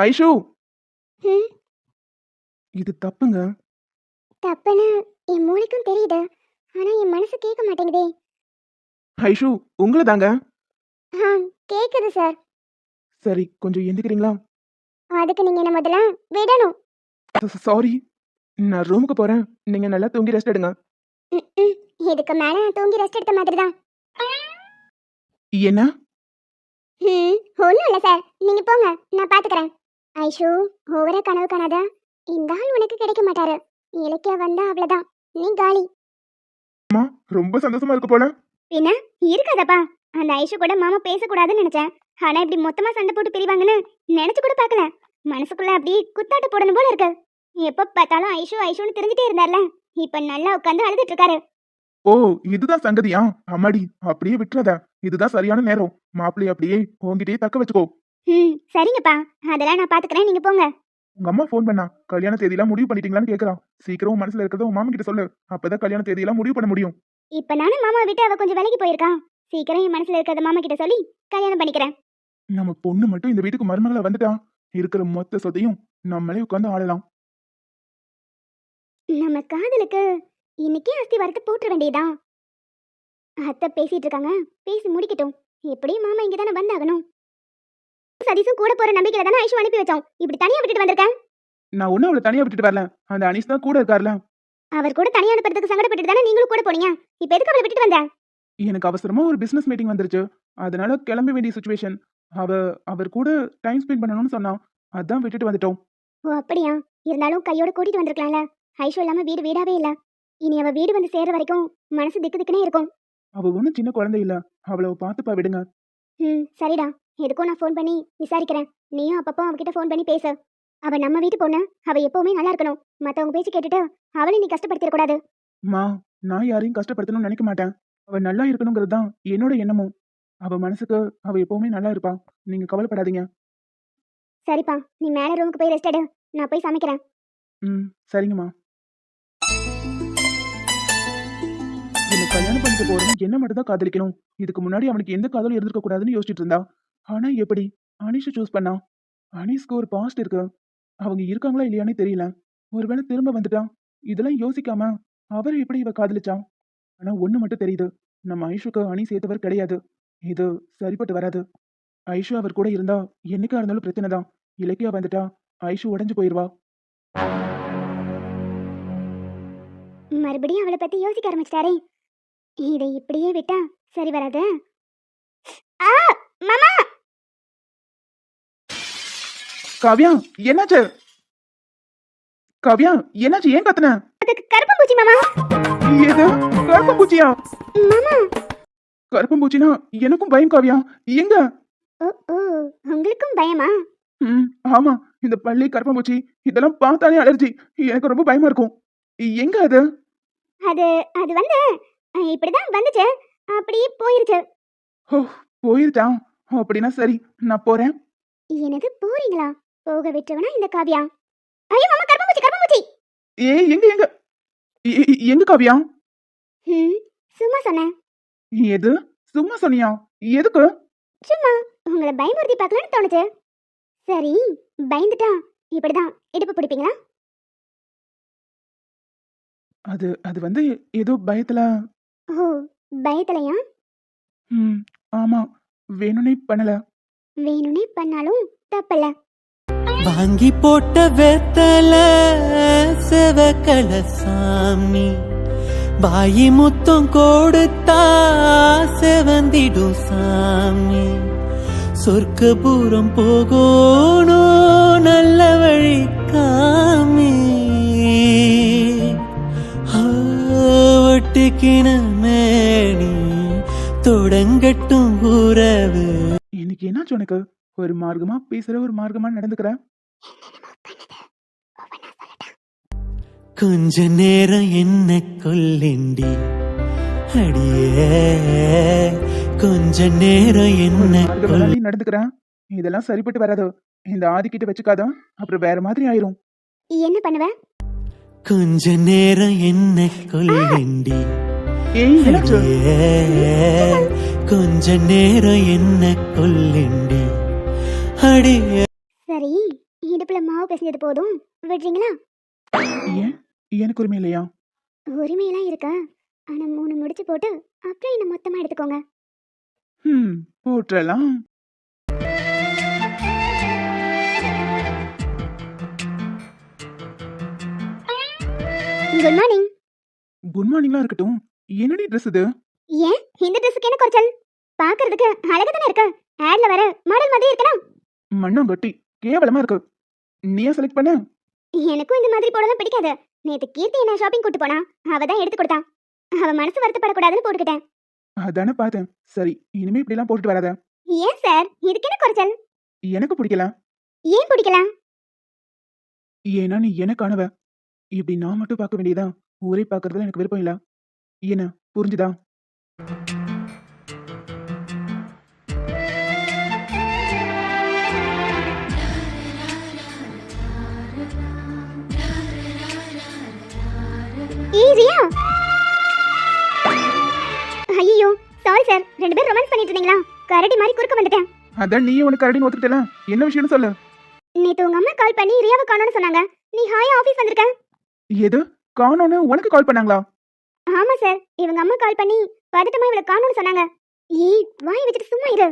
ஐஷு, ம், இது தப்புங்க. தப்புன்னு என் மூளைக்கும் தெரியுது, ஆனா என் மனசு கேட்க மாட்டேங்குதே. ஐஷு, உங்களை தாங்க. ஆ, கேக்குது சார். சரி, கொஞ்சம் எந்திக்கிறீங்களா? அதுக்கு நீங்க என்ன முதல்ல விடணும். சாரி, நான் ரூமுக்கு போறேன். நீங்க நல்லா தூங்கி ரெஸ்ட் எடுங்க. ம், ம், இதுக்கு மேல நான் தூங்கி ரெஸ்ட் எடுத்த மாதிரி தான். என்ன? ஒன்றும் இல்லை சார், நீங்க போங்க, நான் பாத்துக்கிறேன். ஐஷு, ஒவ்வொரு கனவு காணாத. இந்த ஆள் உனக்கு கிடைக்க மாட்டாரு. இலக்கியா வந்தா அவ்வளவுதான், நீ காலி. ரொம்ப சந்தோஷமா இருக்கு போல. பின்ன இருக்காதப்பா. அந்த ஐஷு கூட மாமா பேசக்கூடாதுன்னு நினைச்சேன். ஆனா இப்படி மொத்தமா சண்டை போட்டு பிரிவாங்கன்னு நினைச்சு கூட பார்க்கல. மனசுக்குள்ள அப்படி குத்தாட்டு போடணும் போல இருக்கு. எப்ப பார்த்தாலும் ஐஷு ஐஷுன்னு தெரிஞ்சுட்டே இருந்தார்ல, இப்ப நல்லா உட்காந்து அழுதுட்டு இருக்காரு. ஓ, இதுதான் சங்கதியா? அம்மாடி, அப்படியே விட்டுறத. இதுதான் சரியான நேரம். மாப்பிள்ளைய அப்படியே உங்ககிட்டயே தக்க வச்சுக்கோ. சரிங்கப்பா, அதெல்லாம் நான் பாத்துக்கிறேன், நீங்க போங்க. உங்க அம்மா ஃபோன் பண்ணா கல்யாண தேதியெல்லாம் முடிவு பண்ணிட்டீங்களான்னு கேக்குறான். சீக்கிரம் உன் மனசுல இருக்கிறத உன் மாமா கிட்ட சொல்லு. அப்பதான் கல்யாண தேதியெல்லாம் முடிவு பண்ண முடியும். இப்ப நானும் மாமா விட்டு அவ கொஞ்சம் விலகி போயிருக்கா. சீக்கிரம் என் மனசுல இருக்கிறத மாமா கிட்ட சொல்லி கல்யாணம் பண்ணிக்கிறேன். நம்ம பொண்ணு மட்டும் இந்த வீட்டுக்கு மருமகளா வந்துட்டா, இருக்கிற மொத்த சொத்தையும் நம்மளே உட்காந்து ஆளலாம். நம்ம காதலுக்கு இன்னைக்கே அஸ்தி வரத்து போட்டுற வேண்டியதா? அத்தை பேசிட்டு இருக்காங்க, பேசி முடிக்கட்டும். எப்படியும் மாமா இங்க தானே வந்தாகணும். சதீஷும் கூட போற நம்பிக்கையில தானே ஐஷு அனுப்பி வச்சோம். இப்படி தனியா விட்டுட்டு வந்திருக்கேன். நான் ஒன்னும் அவளை தனியா விட்டுட்டு வரல. அந்த அனீஸ் தான் கூட இருக்கார்ல. அவர் கூட தனியா அனுப்புறதுக்கு சங்கடப்பட்டு தானே நீங்களும் கூட போனீங்க. இப்ப எதுக்கு அவளை விட்டுட்டு வந்த? எனக்கு அவசரமா ஒரு பிசினஸ் மீட்டிங் வந்துருச்சு. அதனால கிளம்ப வேண்டிய சுச்சுவேஷன். அவர் கூட டைம் ஸ்பெண்ட் பண்ணணும்னு சொன்னா, அதான் விட்டுட்டு வந்துட்டோம். ஓ அப்படியா? இருந்தாலும் கையோட கூட்டிட்டு வந்திருக்கலாம்ல. ஐஷு இல்லாம வீடு வீடாவே இல்ல. இனி அவ வீடு வந்து சேர்ற வரைக்கும் மனசு திக்கு திக்குனே இருக்கும். அவ ஒன்னும் சின்ன குழந்தை இல்ல. அவளை பார்த்துப்பா விடுங்க. சரிடா, எதுக்கும் நான் ஃபோன் பண்ணி விசாரிக்கிறேன். நீயும் அப்பப்போ அவகிட்ட ஃபோன் பண்ணி பேசு. அவ நம்ம வீட்டு பொண்ணு, அவ எப்பவுமே நல்லா இருக்கணும். மத்தவங்க பேச்சு கேட்டுட்டு அவளை நீ கஷ்டப்படுத்திட கூடாது. மா, நான் யாரையும் கஷ்டப்படுத்தணும்னு நினைக்க மாட்டேன். அவ நல்லா இருக்கணுங்கிறது தான் என்னோட எண்ணமும். அவ மனசுக்கு அவ எப்பவுமே நல்லா இருப்பா. நீங்க கவலைப்படாதீங்க. சரிப்பா, நீ மேல ரூமுக்கு போய் ரெஸ்ட் எடு, நான் போய் சமைக்கிறேன். சரிங்கம்மா. என்ன கல்யாணம் பண்ணிட்டு போறவன் என்ன மட்டும் தான் காதலிக்கணும். இதுக்கு முன்னாடி அவனுக்கு எந்த காதலும் இருந்திருக்க கூடாதுன்னு யோசிச்சுட்டு இருந்தா. ஆனா எப்படி அனீஷை சூஸ் பண்ணா? அனீஸ்க்கு ஒரு பாஸ்ட் இருக்கு. அவங்க இருக்காங்களா இல்லையானே தெரியல. ஒருவேளை திரும்ப வந்துட்டா? இதெல்லாம் யோசிக்காம அவரை எப்படி இவ காதலிச்சா? ஆனா ஒண்ணு மட்டும் தெரியுது, நம்ம ஐஷுக்கு அனீஸ் ஏத்தவர் கிடையாது. இது சரிப்பட்டு வராது. ஐஷு அவர் கூட இருந்தா என்னைக்கா இருந்தாலும் பிரச்சனை தான். இலக்கியா வந்துட்டா ஐஷு உடைஞ்சு போயிருவா. மறுபடியும் அவளை பத்தி யோசிக்க ஆரம்பிச்சிட்டாரே. இதை இப்படியே விட்டா சரி வராது. ஆ மாமா! காவ்யா, என்னாச்சு? காவ்யா, என்னாச்சு? ஏன் கத்துன? அதுக்கு கருப்பம்பூச்சி மாமா. ஏது? கருப்பம்பூச்சியா? மாமா! கருப்பம்பூச்சினா எனக்கும் பயம் காவ்யா. எங்க? ஓ ஓ, உங்களுக்கும் பயமா? ஆமா. இந்த பள்ளி கருப்பம்பூச்சி இதெல்லாம் பார்த்தாலே அலர்ஜி. எனக்கு ரொம்ப பயமா இருக்கும். எங்க அது? அது அது வந்து இப்படிதான் வந்துச்சு, அப்படியே போயிருச்சு. ஓ, போயிருச்சா? அப்படின்னா சரி, நான் போறேன். எனது போறீங்களா? போக விட்டுவனா இந்த காவியா? ஐயோ மாமா, கருப்பம்பூச்சி கருப்பம்பூச்சி! எங்க எங்க எங்க காவ்யா? சும்மா சொன்னேன். எது? சும்மா சொன்னியா? எதுக்கு? சும்மா உங்களை பயமுறுத்தி பார்க்கலான்னு தோணுச்சு. சரி, பயந்துட்டா இப்படிதான் இடுப்பு பிடிப்பீங்களா? அது அது வந்து ஏதோ பயத்துல. ஓ, பயத்துலையா? ம், ஆமா, வேணும்னே பண்ணல. வேணும்னே பண்ணாலும் தப்பில்ல. வாங்கி போட்ட வெத்தல செவக்கல சாமி வாயி முத்தம் கொடுத்தா செவந்திடும் சாமி சொர்க்கபுரம் போகணும் நல்ல வழி காமி ஒட்டிக்கின மேனி தொடங்கட்டும் உறவு. இன்னைக்கு என்னாச்சு உனக்கு? ஒரு மார்க்கமா பேசுற, ஒரு மார்க்கமா நடந்துக்கிற. கொஞ்ச நேரம் என்ன கொல்லேண்டி அடியே கொஞ்ச நேரம் என்ன கொல் மார்க்கமாடி நடந்துக்கிற. இதெல்லாம் சரிப்பட்டு வராது. இந்த ஆதிக்கிட்ட வச்சுக்காத, அப்புறம் வேற மாதிரி ஆயிரும். என்ன பண்ணுவ? கொஞ்ச நேரம் என்ன கொல்லேண்டி ஏய், என்னாச்சு? அடியே கொஞ்ச நேரம் என்ன கொல்லேண்டி அடியே. சரி, இடுப்புல மாவு பிசைஞ்சது போதும், விடுறீங்களா? ஏன், எனக்கு உரிமை இல்லையா? உரிமையெல்லாம் இருக்கா? ஆனா 3 முடிச்சு போட்டு அப்புறம் என்ன மொத்தமா எடுத்துக்கோங்க. போட்டுறலாம். Good morning. குட் மார்னிங்லாம் இருக்கட்டும். என்னடி ட்ரெஸ் இது? ஏன் இந்த ட்ரெஸ்ஸுக்கு என்ன குறைச்சல்? பார்க்கிறதுக்கு அழகா தானே இருக்கு. ஆட்ல வர மாடல் மாதிரி இருக்கணும். மண்ணாங்கட்டி, கேவலமா இருக்கு. நீயா செலக்ட் பண்ண? எனக்கும் இந்த மாதிரி போடலாம் பிடிக்காது. நேத்து கீர்த்தி என்ன ஷாப்பிங் கூட்டு போனா, அவ தான் எடுத்து கொடுத்தா. அவ மனசு வருத்தப்படக்கூடாதுன்னு போட்டுக்கிட்டேன். அதானே பார்த்தேன். சரி, இனிமே இப்படி எல்லாம் போட்டுட்டு வராத. ஏன் சார், இதுக்கு என்ன குறைச்சல்? எனக்கு பிடிக்கல. ஏன் பிடிக்கல? ஏன்னா நீ எனக்கானவ. இப்படி நான் மட்டும் பார்க்க வேண்டியதா? ஊரே பார்க்கறதுல எனக்கு விருப்பம் இல்ல. என்ன, புரிஞ்சுதா? ஈஸியா? ஐயோ, சாரி சார். 2 பேரும் ரொமான்ஸ் பண்ணிட்டு இருந்தீங்களா? கரடி மாதிரி குறுக்க வந்துட்டேன். அதான் நீ உனக்கு கரடின்னு ஒத்துக்கிட்டல. என்ன விஷயம்னு சொல்லு. நேத்து உங்க அம்மா கால் பண்ணி ரியாவை காணோம்னு சொன்னாங்க. நீ ஹாயா ஆபீஸ் வந்திருக்க? எது காணோன்னு உனக்கு கால் பண்ணாங்களா? ஆமா சார், இவங்க அம்மா கால் பண்ணி பதட்டமா இவளை காணோம்னு சொன்னாங்க. ஏய், வாய் வச்சுட்டு சும்மா இரு.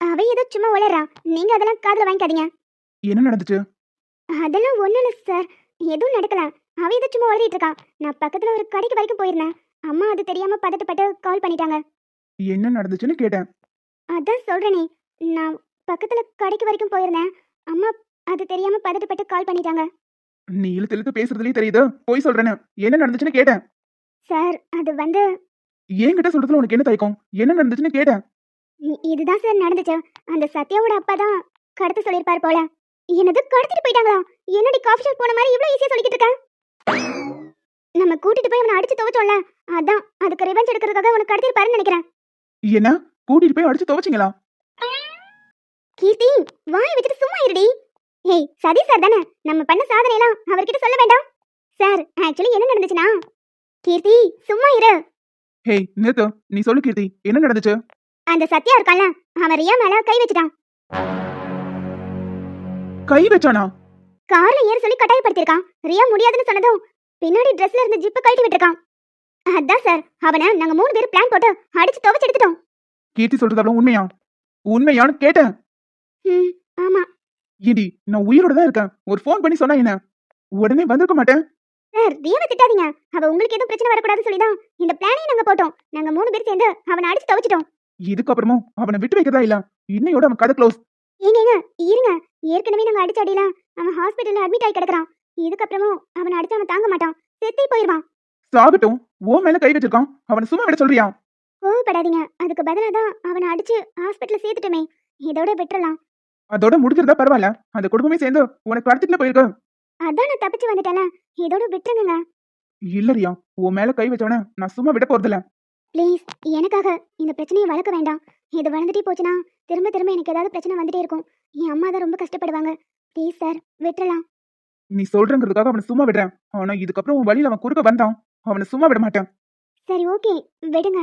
அவ ஏதோ சும்மா உளறா. நீங்க அதெல்லாம் காதுல வாங்கிக்காதீங்க. என்ன நடந்துச்சு? அதெல்லாம் ஒண்ணும் இல்ல சார், எதுவும் நடக்கல. அவ ஏதோ சும்மா உளறிட்டு இருக்கா. நான் பக்கத்துல ஒரு கடைக்கு வரைக்கும் போயிருந்தேன். அம்மா அது தெரியாம பதட்டப்பட்டு கால் பண்ணிட்டாங்க. என்ன நடந்துச்சுன்னு கேட்டேன். அதான் சொல்றேனே, நான் பக்கத்துல கடைக்கு வரைக்கும் போயிருந்தேன். அம்மா அது தெரியாம பதட்டப்பட்டு கால் பண்ணிட்டாங்க. நீ இழுத்து இழுத்து பேசுறதுலயே தெரியுது போய் சொல்றேன்னு. என்ன நடந்துச்சுன்னு கேட்டேன். சார், அது வந்து என்கிட்ட சொல்றதுல உனக்கு என்ன தயக்கம்? என்ன நடந்துச்சுன்னு கேட்டேன். இதுதான் சார் நடந்துச்சு. அந்த சத்யாவோட அப்பா தான் கடத்த சொல்லியிருப்பாரு போல. என்னது, கடத்திட்டு போயிட்டாங்களா? என்னடி காஃபி ஷாப் போன மாதிரி இவ்ளோ ஈஸியா சொல்லிக்கிட்டு இருக்க? நம்ம கூட்டிட்டு போய் அவனை அடிச்சு துவைச்சோம்ல, அதான் அதுக்கு ரிவெஞ்ச் எடுக்கிறதுக்காக உனக்கு கடத்திருப்பாருன்னு நினைக்கிறேன். என்ன, கூட்டிட்டு போய் அடிச்சு துவைச்சிங்களா? கீர்த்தி, வாய் வச்சுட்டு சும்மா இருடி. ஏய், சதி சார் தானே, நம்ம பண்ண சாதனையெல்லாம் அவர்கிட்ட சொல்ல வேண்டாம். சார், ஆக்சுவலி என்ன நடந்துச்சுன்னா, கீர்த்தி சும்மா இரு. ஹேய், நிறுத்து. நீ சொல்லு கீர்த்தி, என்ன நடந்துச்சு? அந்த சத்யா இருக்கான்ல, அவன் ரியா மேல கை வச்சுட்டான். கை வச்சானா? கார்ல ஏற சொல்லி கட்டாயப்படுத்திருக்கான். ரியா முடியாதுன்னு சொன்னதும் பின்னாடி ட்ரெஸ்ல இருந்து ஜிப்பை கழட்டி விட்டுருக்கான். அதான் சார், அவனை நாங்க 3 பேர் பிளான் போட்டு அடிச்சு துவைச்சு எடுத்துட்டோம். கீர்த்தி சொல்றது அவ்வளவு உண்மையா? உண்மையான்னு கேட்டேன். ம், ஆமா ஏடி, நான் உயிரோட தான் இருக்கேன். ஒரு ஃபோன் பண்ணி சொன்னா என்ன? உடனே வந்திருக்க மாட்டேன். சார். ரியாவை திட்டாதீங்க. அவ உங்களுக்கு எதுவும் பிரச்சனை வரக்கூடாதுன்னு சொல்லிதான் இந்த பிளானையும் நாங்க போட்டோம். நாங்க 3 பேர் சேர்ந்து அவனை அடிச்சு துவைச்சிட்டோம். இதுக்கப்புறமும் அவனை விட்டு வைக்கிறதா இல்ல. இன்னையோட அவன் கதை க்ளோஸ். ஏங்க இருங்க, ஏற்கனவே நாங்க அடிச்ச அடியில அவன் ஹாஸ்பிட்டல்ல அட்மிட் ஆகி கிடக்குறான். இதுக்கப்புறமும் அவனை அடிச்சு அவன் தாங்க மாட்டான், செத்தே போயிருவான். சாகட்டும். ஓ மேல கை வச்சிருக்கான். அவனை சும்மா விட சொல்றியா? கோவப்படாதீங்க, அதுக்கு பதிலா தான் அவனை அடிச்சு ஹாஸ்பிட்டல்ல சேர்த்துட்டுமே. இதோட விட்டுறலாம். அதோட முடிஞ்சிருந்தா பரவாயில்ல. அந்த குடும்பமே சேர்ந்து உனக்கு கடத்திட்டு போயிருக்கு. அதான் நான் தப்பிச்சு வந்துட்டேன்ல, இதோட விட்டுருங்க. இல்லறியா, உன் மேல கை வச்சவன நான் சும்மா விட போறதில்ல. ப்ளீஸ், எனக்காக இந்த பிரச்சனையை வளர்க்க வேண்டாம். இது வளர்ந்துட்டே போச்சுன்னா திரும்ப திரும்ப எனக்கு ஏதாவது பிரச்சனை வந்துட்டே இருக்கும். என் அம்மா தான் ரொம்ப கஷ்டப்படுவாங்க. ப்ளீஸ் சார், விட்டுறலாம். நீ சொல்றங்கிறதுக்காக அவனை சும்மா விடுறேன். ஆனா இதுக்கப்புறம் உன் வழியில அவன் குறுக்க வந்தான், அவனை சும்மா விட மாட்டேன். சரி ஓகே, விடுங்க.